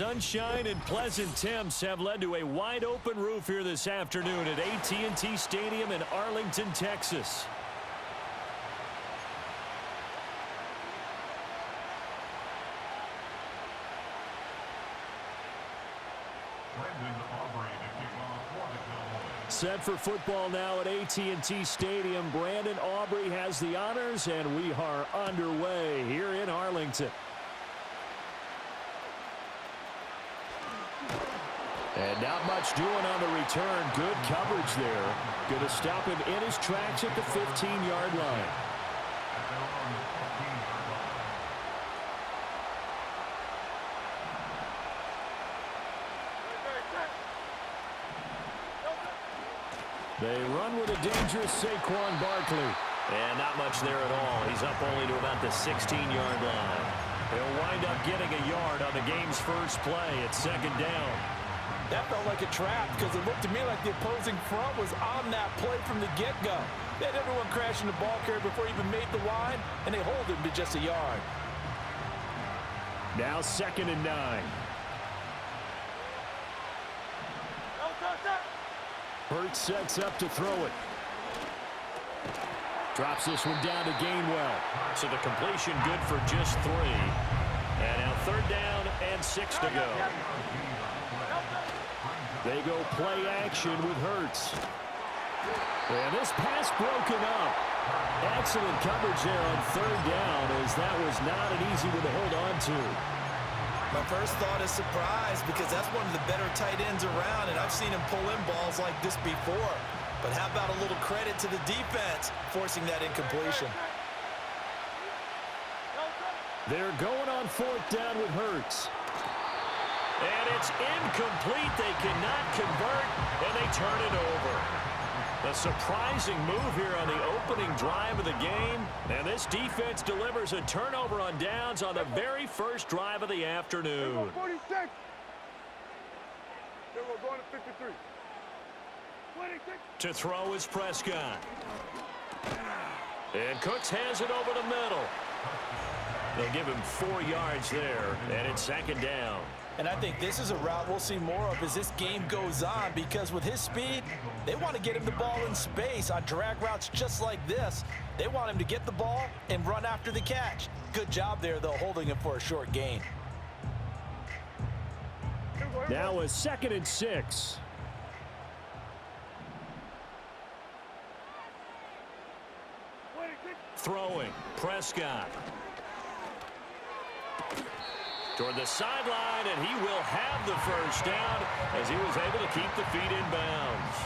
Sunshine and pleasant temps have led to a wide-open roof here this afternoon at AT&T Stadium in Arlington, Texas. Set for football now at AT&T Stadium. Brandon Aubrey has the honors, and we are underway here in Arlington. And not much doing on the return. Good coverage there. Going to stop him in his tracks at the 15-yard line. They run with a dangerous Saquon Barkley. And not much there at all. He's up only to about the 16-yard line. He'll wind up getting a yard on the game's first play at second down. That felt like a trap because it looked to me like the opposing front was on that play from the get-go. They had everyone crashing the ball carrier before he even made the line, and they hold him to just a yard. Now 2nd and 9. Hurts sets up to throw it. Drops this one down to Gainwell. So the completion good for just 3. And now 3rd down and 6 to go. They go play action with Hurts. And this pass broken up. Excellent coverage there on 3rd down, as that was not an easy one to hold on to. My first thought is surprise because that's one of the better tight ends around, and I've seen him pull in balls like this before. But how about a little credit to the defense forcing that incompletion? They're going on 4th down with Hurts. And it's incomplete. They cannot convert, and they turn it over. A surprising move here on the opening drive of the game. And this defense delivers a turnover on downs on the very first drive of the afternoon. 46. They were going to 53. 26. To throw is Prescott. And Cooks has it over the middle. They'll give him 4 yards there, and it's 2nd down. And I think this is a route we'll see more of as this game goes on, because with his speed, they want to get him the ball in space on drag routes just like this. They want him to get the ball and run after the catch. Good job there, though, holding him for a short gain. Now a 2nd and 6. Throwing, Prescott. Toward the sideline, and he will have the first down as he was able to keep the feet in bounds.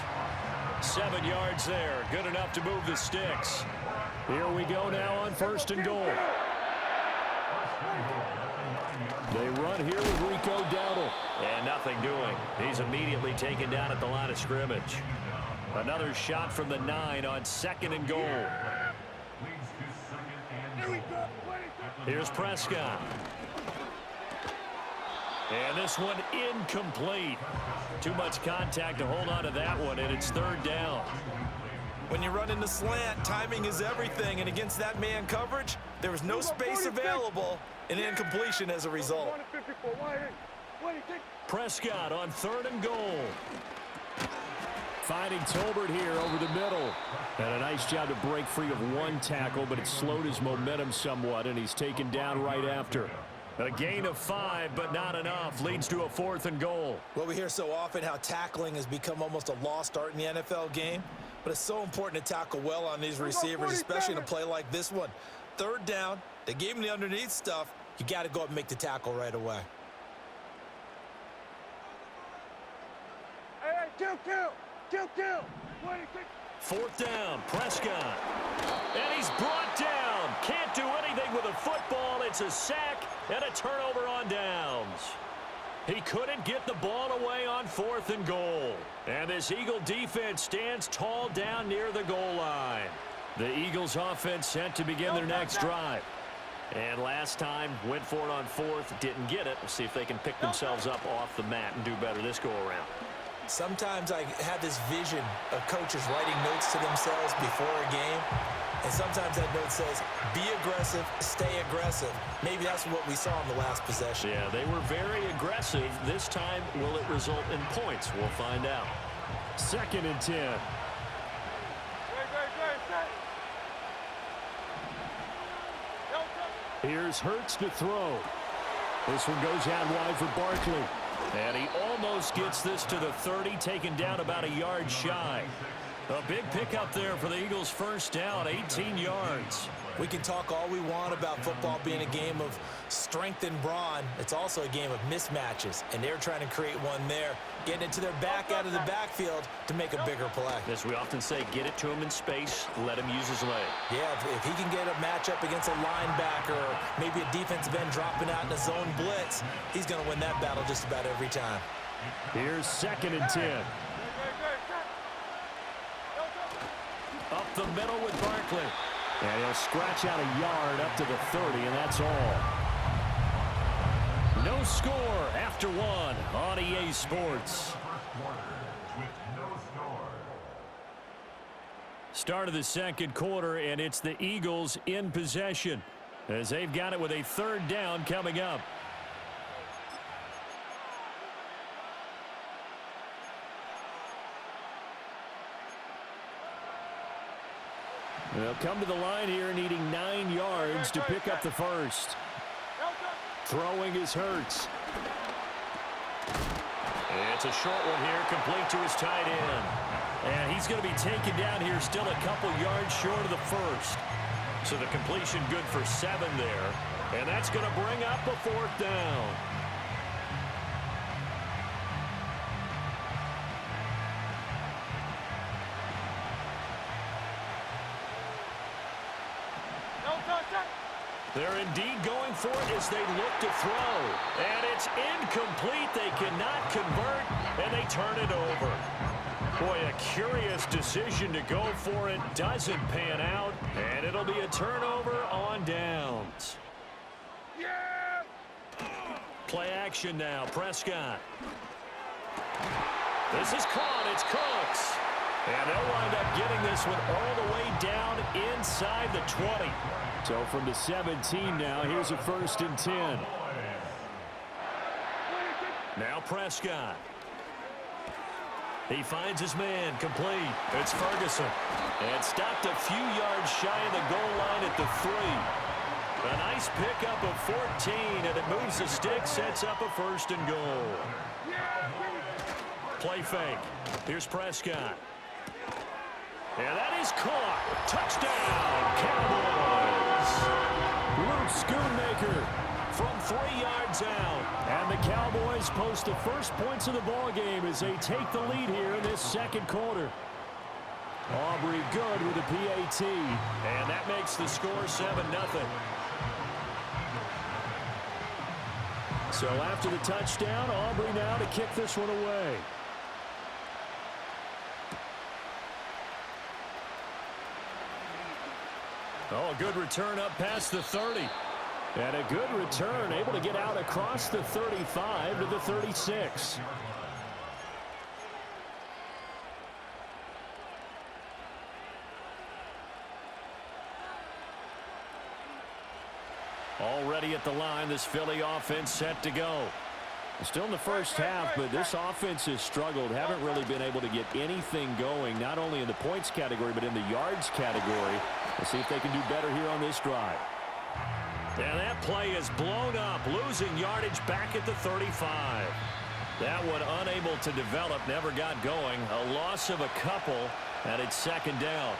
7 yards there, good enough to move the sticks. Here we go now on 1st and goal. They run here with Rico Dowdle. And nothing doing. He's immediately taken down at the line of scrimmage. Another shot from the 9 on 2nd and goal. Here's Prescott. And this one incomplete. Too much contact to hold on to that one, and it's 3rd down. When you run in the slant, timing is everything, and against that man coverage, there was no space available, and incompletion as a result. Prescott on 3rd and goal. Finding Tolbert here over the middle. And a nice job to break free of 1 tackle, but it slowed his momentum somewhat, and he's taken down right after. A gain of 5, but not enough. Leads to a 4th and goal. Well, we hear so often how tackling has become almost a lost art in the NFL game, but it's so important to tackle well on these receivers, especially in a play like this one. 3rd down, they gave him the underneath stuff. You got to go up and make the tackle right away. Hey, kill. 4th down, Prescott. And he's brought down. Can't do anything with a football. It's a sack and a turnover on downs. He couldn't get the ball away on 4th and goal. And this Eagle defense stands tall down near the goal line. The Eagles offense set to begin their next drive. And last time, went for it on 4th, didn't get it. We'll see if they can pick themselves up off the mat and do better this go-around. Sometimes I have this vision of coaches writing notes to themselves before a game, and sometimes that note says, be aggressive, stay aggressive. Maybe that's what we saw in the last possession. Yeah, they were very aggressive. This time, will it result in points? We'll find out. 2nd and 10. Here's Hurts to throw. This one goes out wide for Barkley. And he almost gets this to the 30, taken down about a yard shy. A big pickup there for the Eagles' first down, 18 yards. We can talk all we want about football being a game of strength and brawn. It's also a game of mismatches, and they're trying to create one there, getting it to their back out of the backfield to make a bigger play. As we often say, get it to him in space, let him use his leg. Yeah, if he can get a matchup against a linebacker or maybe a defensive end dropping out in a zone blitz, he's going to win that battle just about every time. Here's 2nd and 10. Up the middle with Barkley. And he'll scratch out a yard up to the 30, and that's all. No score after 1 on EA Sports. Start of the 2nd quarter, and it's the Eagles in possession as they've got it with a 3rd down coming up. They'll come to the line here needing 9 yards to pick up the first. Throwing is Hurts. It's a short one here, complete to his tight end. And he's going to be taken down here still a couple yards short of the first. So the completion good for 7 there. And that's going to bring up a 4th down. They're indeed going for it as they look to throw. And it's incomplete. They cannot convert, and they turn it over. Boy, a curious decision to go for it. Doesn't pan out, and it'll be a turnover on downs. Play action now. Prescott. This is caught. It's Cooks. And they'll wind up getting this one all the way down inside the 20. So from the 17 now, here's a 1st and 10. Now Prescott. He finds his man, complete. It's Ferguson. And stopped a few yards shy of the goal line at the 3. A nice pickup of 14, and it moves the stick, sets up a 1st and goal. Play fake. Here's Prescott. And that is caught. Touchdown, Cowboys. Luke Schoonmaker from 3 yards out. And the Cowboys post the first points of the ball game as they take the lead here in this 2nd quarter. Aubrey good with a PAT. And that makes the score 7-0. So after the touchdown, Aubrey now to kick this one away. Oh, a good return up past the 30. And a good return, able to get out across the 35 to the 36. Already at the line, this Philly offense set to go. Still in the first half, but this offense has struggled. Haven't really been able to get anything going, not only in the points category, but in the yards category. We'll see if they can do better here on this drive. And that play is blown up, losing yardage back at the 35. That one unable to develop, never got going. A loss of a couple, and it's 2nd down.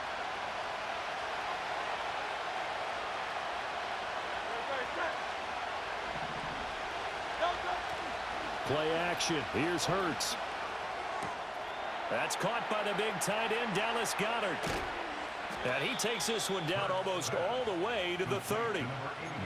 Play action. Here's Hurts. That's caught by the big tight end, Dallas Goedert. And he takes this one down almost all the way to the 30.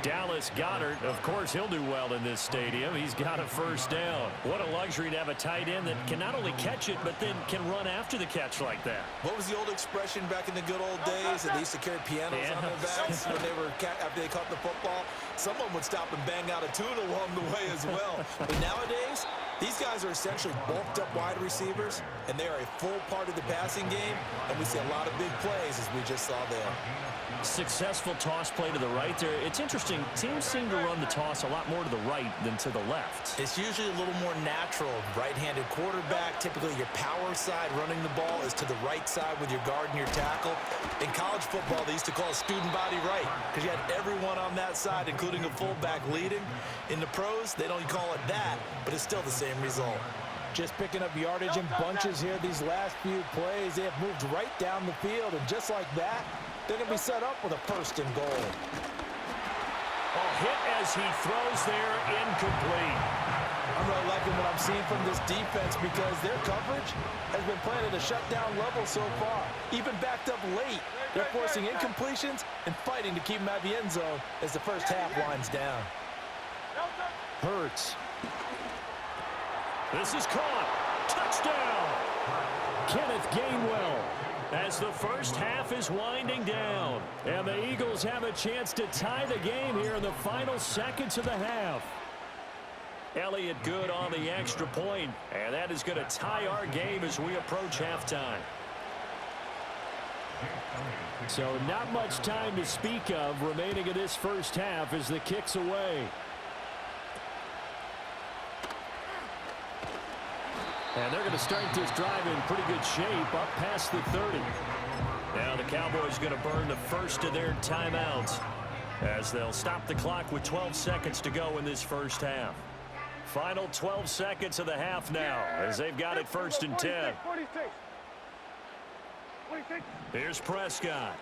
Dallas Goedert, of course, he'll do well in this stadium. He's got a 1st down. What a luxury to have a tight end that can not only catch it, but then can run after the catch like that. What was the old expression back in the good old days? That they used to carry pianos on their backs when they were after they caught the football. Someone would stop and bang out a tune along the way as well. But nowadays, these guys guys are essentially bulked up wide receivers, and they are a full part of the passing game, and we see a lot of big plays as we just saw there. Successful toss play to the right there. It's interesting. Teams seem to run the toss a lot more to the right than to the left. It's usually a little more natural. Right-handed quarterback, typically your power side running the ball is to the right side with your guard and your tackle. In college football, they used to call student body right because you had everyone on that side, including a fullback leading. In the pros, they don't call it that, but it's still the same result. Just picking up yardage in bunches here these last few plays. They have moved right down the field, and just like that, they're going to be set up with a 1st and goal. A hit as he throws there, incomplete. I'm really liking what I'm seeing from this defense because their coverage has been playing at a shutdown level so far. Even backed up late, they're forcing incompletions and fighting to keep them out of the end zone as the first half winds down. Hurts. This is caught. Touchdown. Kenneth Gainwell. As the first half is winding down. And the Eagles have a chance to tie the game here in the final seconds of the half. Elliott good on the extra point, and that is going to tie our game as we approach halftime. So not much time to speak of remaining in this first half as the kick's away. And they're going to start this drive in pretty good shape up past the 30. Now the Cowboys going to burn the first of their timeouts as they'll stop the clock with 12 seconds to go in this first half. Final 12 seconds of the half now as they've got it 1st and 10. Here's Prescott.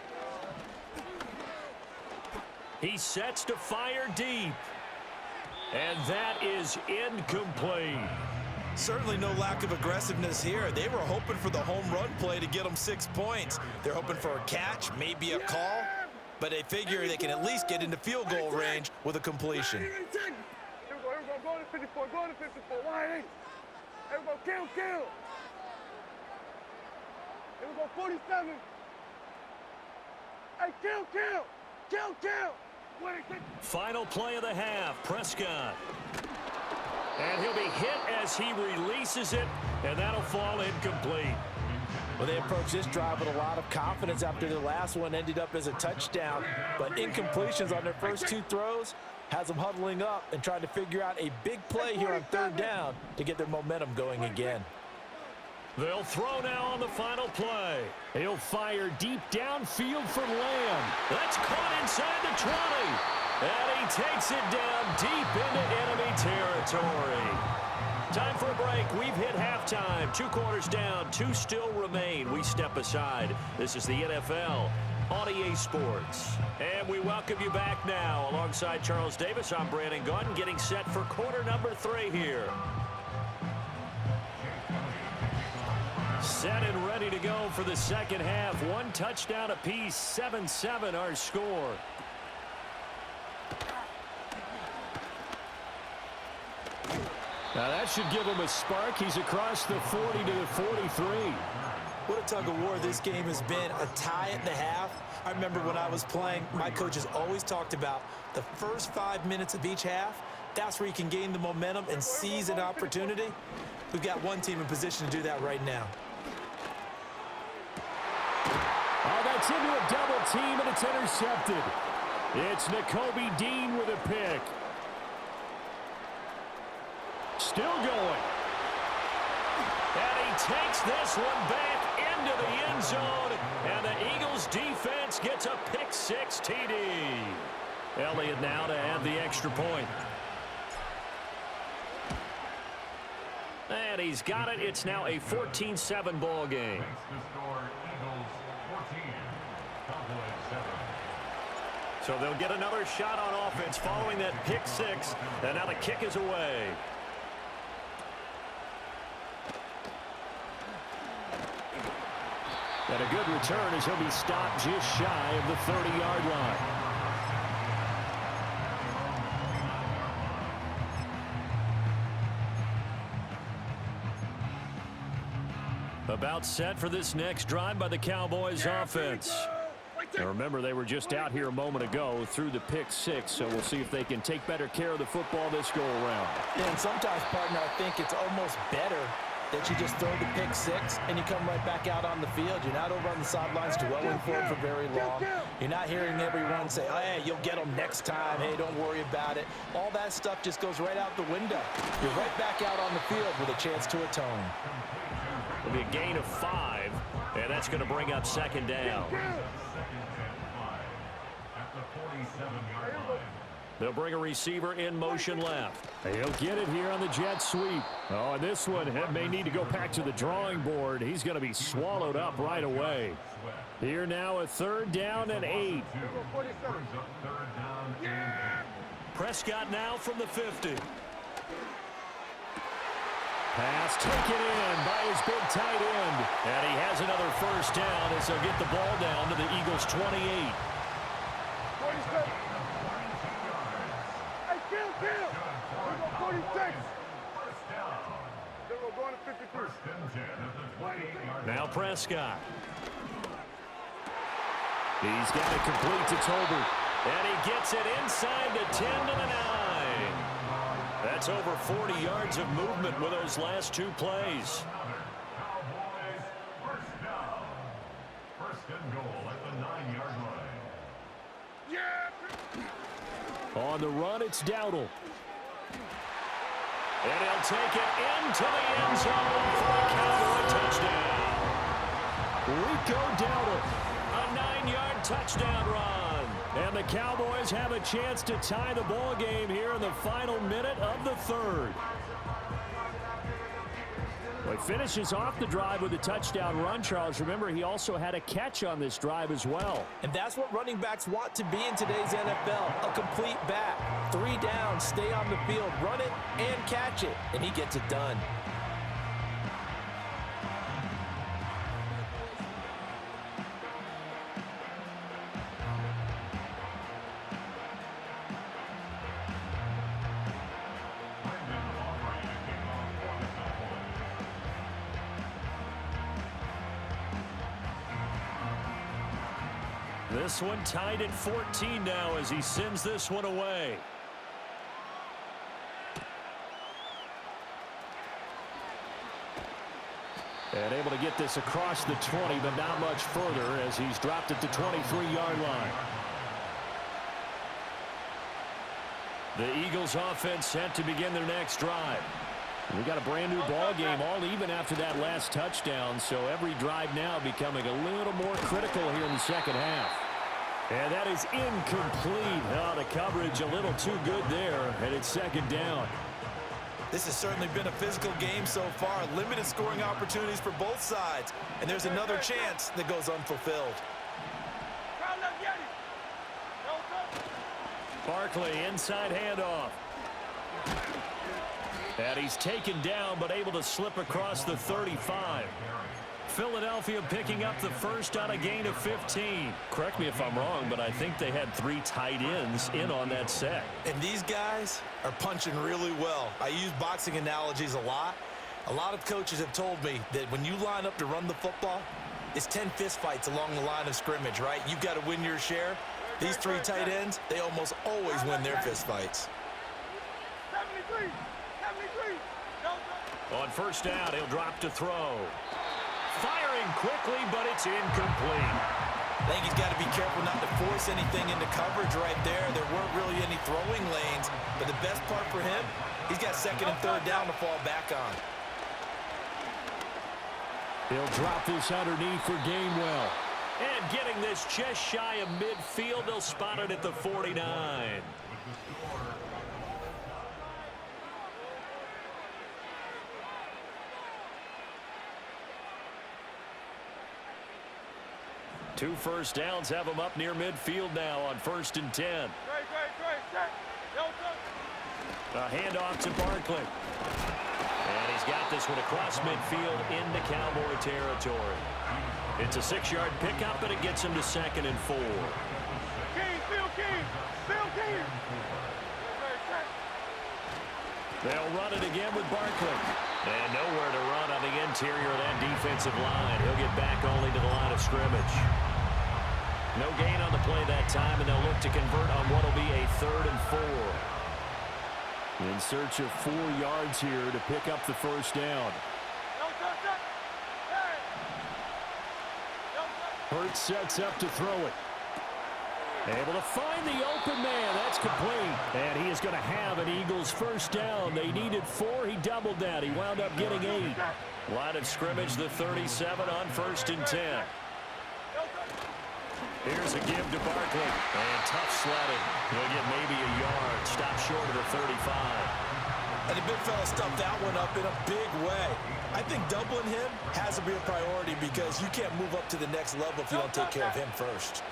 He sets to fire deep. And that is incomplete. Certainly no lack of aggressiveness here. They were hoping for the home run play to get them 6 points. They're hoping for a catch, maybe a call, but they figure they can at least get into field goal range with a completion. Here we go, go to 54, go to 54, wide 8. Here we go, kill. Here we go, 47. Hey, kill. Final play of the half, Prescott. And he'll be hit as he releases it, and that'll fall incomplete. Well, they approached this drive with a lot of confidence after the last one ended up as a touchdown. But incompletions on their first 2 throws has them huddling up and trying to figure out a big play here on 3rd down to get their momentum going again. They'll throw now on the final play. He'll fire deep downfield for Lamb. That's caught inside the 20. And he takes it down deep into enemy territory. Time for a break. We've hit halftime. 2 quarters down. 2 still remain. We step aside. This is the NFL on EA Sports. And we welcome you back now. Alongside Charles Davis, I'm Brandon Gunn, getting set for quarter number 3 here. Set and ready to go for the second half. 1 touchdown apiece. 7-7 our score. Now that should give him a spark. He's across the 40 to the 43. What a tug of war this game has been. A tie at the half. I remember when I was playing, my coaches always talked about the first 5 minutes of each half. That's where you can gain the momentum and seize an opportunity. We've got one team in position to do that right now. Oh, that's into a double team, and it's intercepted. It's Nakobe Dean with a pick. Still going. And he takes this one back into the end zone. And the Eagles defense gets a pick-6 TD. Elliott now to add the extra point. And he's got it. It's now a 14-7 ball game. So they'll get another shot on offense following that pick-6. And now the kick is away. And a good return as he'll be stopped just shy of the 30-yard line. About set for this next drive by the Cowboys offense. And remember, they were just out here a moment ago through the pick six, so we'll see if they can take better care of the football this go-around. Yeah, and sometimes, partner, I think it's almost better that you just throw the pick six and you come right back out on the field. You're not over on the sidelines dwelling for it for very long. You're not hearing everyone say, oh, hey, you'll get them next time. Hey, don't worry about it. All that stuff just goes right out the window. You're right back out on the field with a chance to atone. It'll be a gain of 5, and that's going to bring up second down. They'll bring a receiver in motion left. He'll get it here on the jet sweep. Oh, and this one may need to go back to the drawing board. He's going to be swallowed up right away. Here now, a 3rd down and 8. Prescott now from the 50. Pass taken in by his big tight end. And he has another 1st down as they'll get the ball down to the Eagles' 28. 47. Hey, kill. We go 46. Then we're going to 53. Now Prescott. He's got it complete to Tolbert. And he gets it inside the 10 to the 9. That's over 40 yards of movement with those last 2 plays. On the run, it's Dowdle. And he'll take it into the end zone for a Cowboy touchdown. Rico Dowdle, a 9-yard touchdown run. And the Cowboys have a chance to tie the ball game here in the final minute of the 3rd. Well, he finishes off the drive with a touchdown run, Charles. Remember, he also had a catch on this drive as well. And that's what running backs want to be in today's NFL, a complete back. 3 down, stay on the field, run it, and catch it, and he gets it done. This one tied at 14 now as he sends this one away. And able to get this across the 20, but not much further as he's dropped at the 23-yard line. The Eagles offense set to begin their next drive. We got a brand new ball game, all even after that last touchdown, so every drive now becoming a little more critical here in the second half. And that is incomplete. Oh, the coverage a little too good there, and it's second down. This has certainly been a physical game so far. Limited scoring opportunities for both sides. And there's another chance that goes unfulfilled. Barkley, inside handoff. And he's taken down, but able to slip across the 35. Philadelphia picking up the first on a gain of 15. Correct me if I'm wrong, but I think they had 3 tight ends in on that set. And these guys are punching really well. I use boxing analogies a lot. A lot of coaches have told me that when you line up to run the football, it's 10 fistfights along the line of scrimmage, right? You've got to win your share. These 3 tight ends, they almost always win their fistfights. 73. On first down, he'll drop to throw. Firing quickly, but it's incomplete. I think he's got to be careful not to force anything into coverage right there. There weren't really any throwing lanes, but the best part for him, he's got 2nd and 3rd down to fall back on. He'll drop this underneath for Gainwell. And getting this just shy of midfield, they'll spot it at the 49. Two first downs have him up near midfield now on 1st and 10. A handoff to Barkley. And he's got this one across midfield into Cowboy territory. It's a 6-yard pickup, but it gets him to 2nd and 4. They'll run it again with Barkley. And nowhere to run on the interior of that defensive line. He'll get back only to the line of scrimmage. No gain on the play that time, and they'll look to convert on what will be a 3rd and 4. In search of 4 yards here to pick up the first down. Hurts sets up to throw it. Able to find the open man. That's complete. And he is going to have an Eagles first down. They needed 4. He doubled that. He wound up getting 8. Line of scrimmage, the 37 on 1st and 10. Here's a give to Barkley. And tough sledding. He'll get maybe a yard. Stop short of the 35. And the big fella stuffed that one up in a big way. I think doubling him has to be a priority because you can't move up to the next level if you don't take care of him first.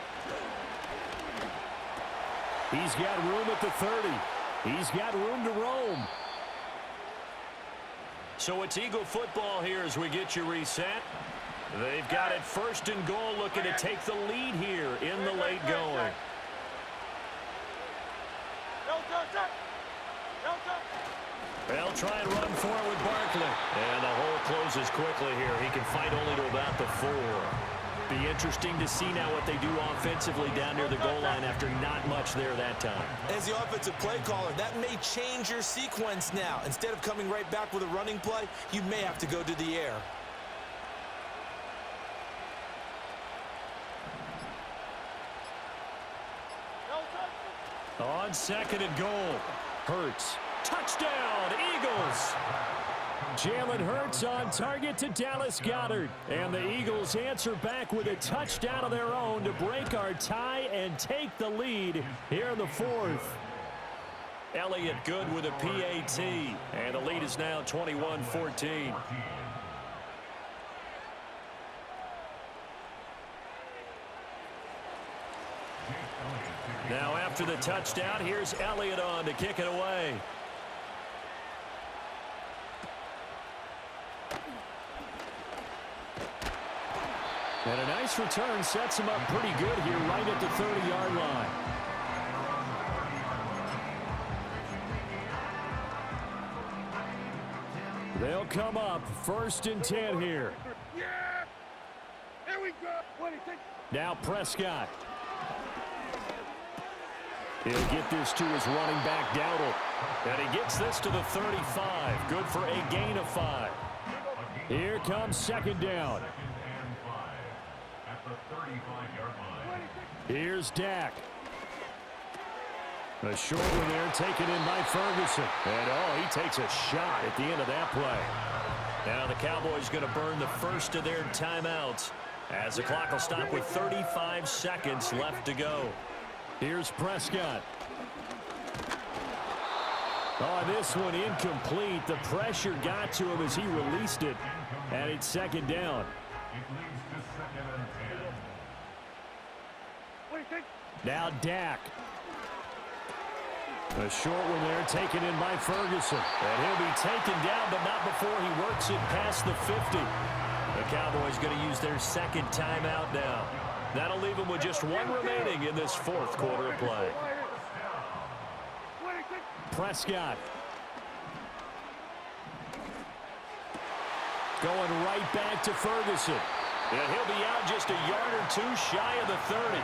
He's got room at the 30. He's got room to roam. So it's Eagle football here as we get you reset. They've got it 1st and goal, looking to take the lead here in the late going. They'll try and run for it with Barkley. And the hole closes quickly here. He can fight only to about the 4. Be interesting to see now what they do offensively down near the goal line after not much there that time. As the offensive play caller, that may change your sequence now. Instead of coming right back with a running play, you may have to go to the air. On 2nd and goal. Hurts. Touchdown, Eagles! Jalen Hurts on target to Dallas Goedert. And the Eagles answer back with a touchdown of their own to break our tie and take the lead here in the 4th. Elliott good with a PAT. And the lead is now 21-14. Now after the touchdown, here's Elliott on to kick it away. And a nice return sets him up pretty good here right at the 30-yard line. They'll come up 1st and 10 here. Yeah! Here we go! Now Prescott. He'll get this to his running back, Dowdle. And he gets this to the 35. Good for a gain of 5. Here comes 2nd down. Here's Dak. A short one there taken in by Ferguson. And he takes a shot at the end of that play. Now the Cowboys going to burn the first of their timeouts as the clock will stop with 35 seconds left to go. Here's Prescott. This one incomplete. The pressure got to him as he released it. And it's 2nd down. Now Dak. A short one there taken in by Ferguson. And he'll be taken down, but not before he works it past the 50. The Cowboys going to use their 2nd timeout now. That'll leave them with just 1 remaining in this 4th quarter of play. Prescott. Going right back to Ferguson. And he'll be out just a yard or 2 shy of the 30.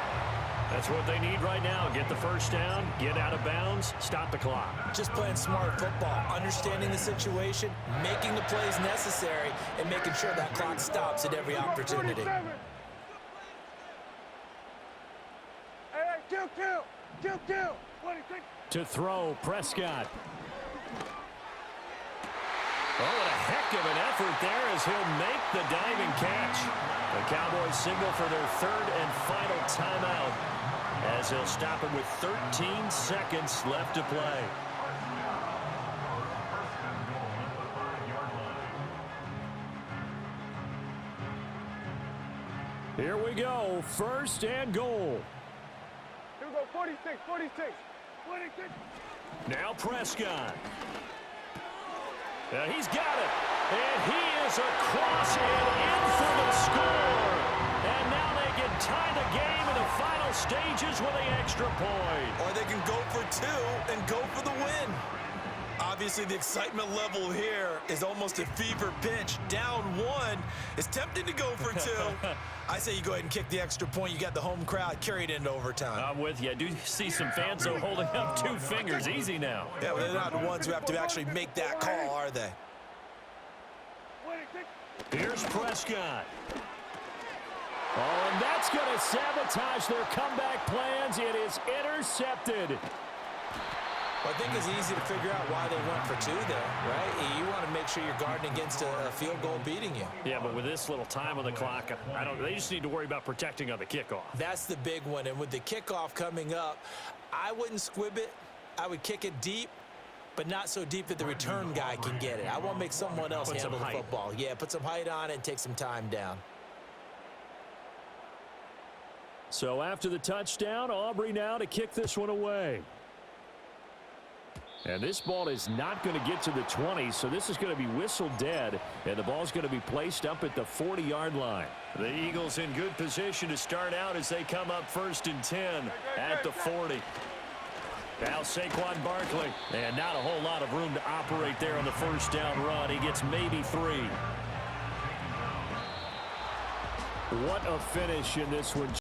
That's what they need right now. Get the first down, get out of bounds, stop the clock. Just playing smart football, understanding the situation, making the plays necessary, and making sure that clock stops at every opportunity. Kill. To throw, Prescott. What a heck of an effort there as he'll make the diving catch. The Cowboys signal for their 3rd and final timeout as they'll stop it with 13 seconds left to play. Here we go, 1st and goal. Here we go, 46. Now Prescott. He's got it. And he is across and in for the score. And now they can tie the game in the final stages with an extra point. Or they can go for 2 and go for the win. Obviously, the excitement level here is almost a fever pitch. Down one. It's tempting to go for two. I say you go ahead and kick the extra point. You got the home crowd carried into overtime. I'm with you. I do see some fans, though, holding up 2 fingers. Easy now. Yeah, but they're not the ones who have to actually make that call, are they? Here's Prescott. Oh, and that's going to sabotage their comeback plans. It is intercepted. Well, I think it's easy to figure out why they went for 2 there, right? You want to make sure you're guarding against a field goal beating you. Yeah, but with this little time on the clock, they just need to worry about protecting on the kickoff. That's the big one. And with the kickoff coming up, I wouldn't squib it. I would kick it deep, but not so deep that the return guy can get it. I want to make someone else handle the football. Yeah, put some height on it and take some time down. So after the touchdown, Aubrey now to kick this one away. And this ball is not going to get to the 20, so this is going to be whistled dead, and the ball's going to be placed up at the 40-yard line. The Eagles in good position to start out as they come up 1st and 10 at the 40. Now Saquon Barkley, and not a whole lot of room to operate there on the first down run. He gets maybe 3. What a finish in this one.